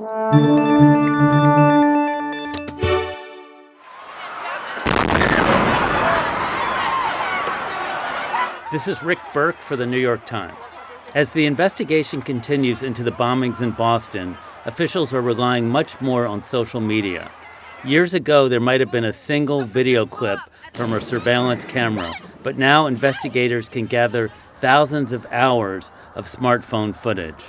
This is Rick Burke for the New York Times. As the investigation continues into the bombings in Boston, officials are relying much more on social media. Years ago, there might have been a single video clip from a surveillance camera, but now investigators can gather thousands of hours of smartphone footage.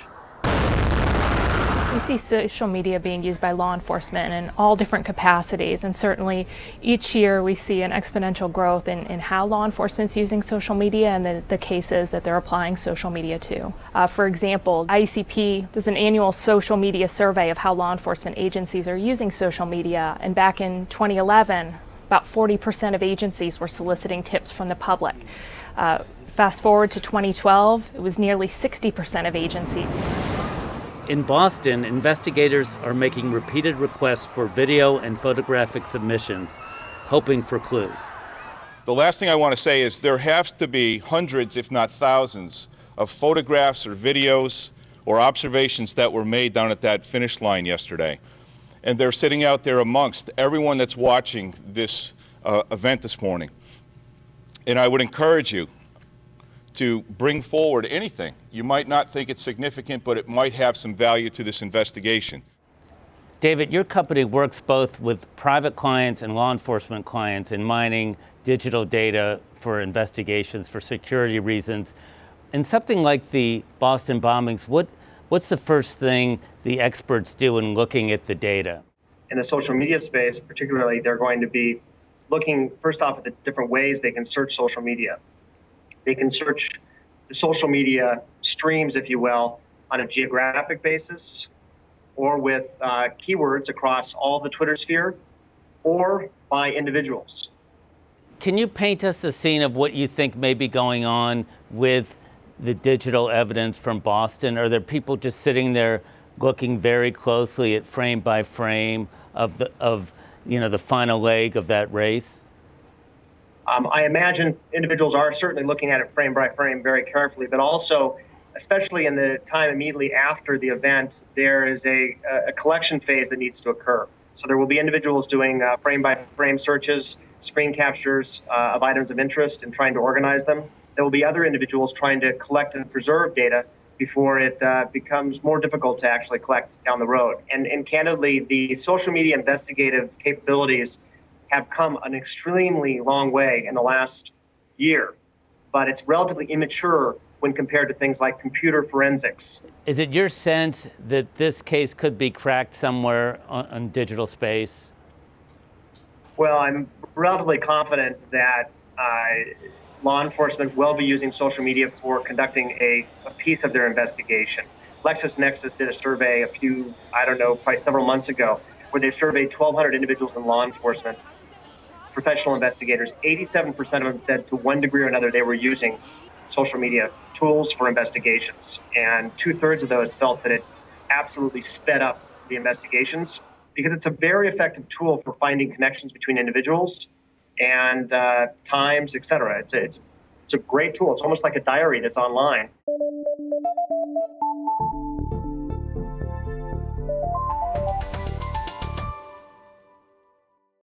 We see social media being used by law enforcement in all different capacities, and certainly each year we see an exponential growth in how law enforcement is using social media and the cases that they're applying social media to. For example, ICP does an annual social media survey of how law enforcement agencies are using social media, and back in 2011, about 40% of agencies were soliciting tips from the public. Fast forward to 2012, it was nearly 60% of agencies. In Boston, investigators are making repeated requests for video and photographic submissions, hoping for clues. The last thing I want to say is there has to be hundreds, if not thousands, of photographs or videos or observations that were made down at that finish line yesterday. And they're sitting out there amongst everyone that's watching this event this morning. And I would encourage you to bring forward anything. You might not think it's significant, but it might have some value to this investigation. David, your company works both with private clients and law enforcement clients in mining digital data for investigations for security reasons. In something like the Boston bombings, what's the first thing the experts do in looking at the data? In the social media space, particularly, they're going to be looking first off at the different ways they can search social media. They can search the social media streams, if you will, on a geographic basis or with keywords across all the Twitter sphere or by individuals. Can you paint us the scene of what you think may be going on with the digital evidence from Boston? Are there people just sitting there looking very closely at frame by frame of the final leg of that race? I imagine individuals are certainly looking at it frame by frame very carefully, but also, especially in the time immediately after the event, there is a collection phase that needs to occur. So there will be individuals doing frame by frame searches, screen captures of items of interest and trying to organize them. There will be other individuals trying to collect and preserve data before it becomes more difficult to actually collect down the road. And candidly, the social media investigative capabilities have come an extremely long way in the last year, but it's relatively immature when compared to things like computer forensics. Is it your sense that this case could be cracked somewhere on digital space? Well, I'm relatively confident that law enforcement will be using social media for conducting a piece of their investigation. LexisNexis did a survey probably several months ago, where they surveyed 1,200 individuals in law enforcement, professional investigators. 87% of them said to one degree or another they were using social media tools for investigations. And 2/3 of those felt that it absolutely sped up the investigations because it's a very effective tool for finding connections between individuals and times, et cetera. It's a great tool. It's almost like a diary that's online.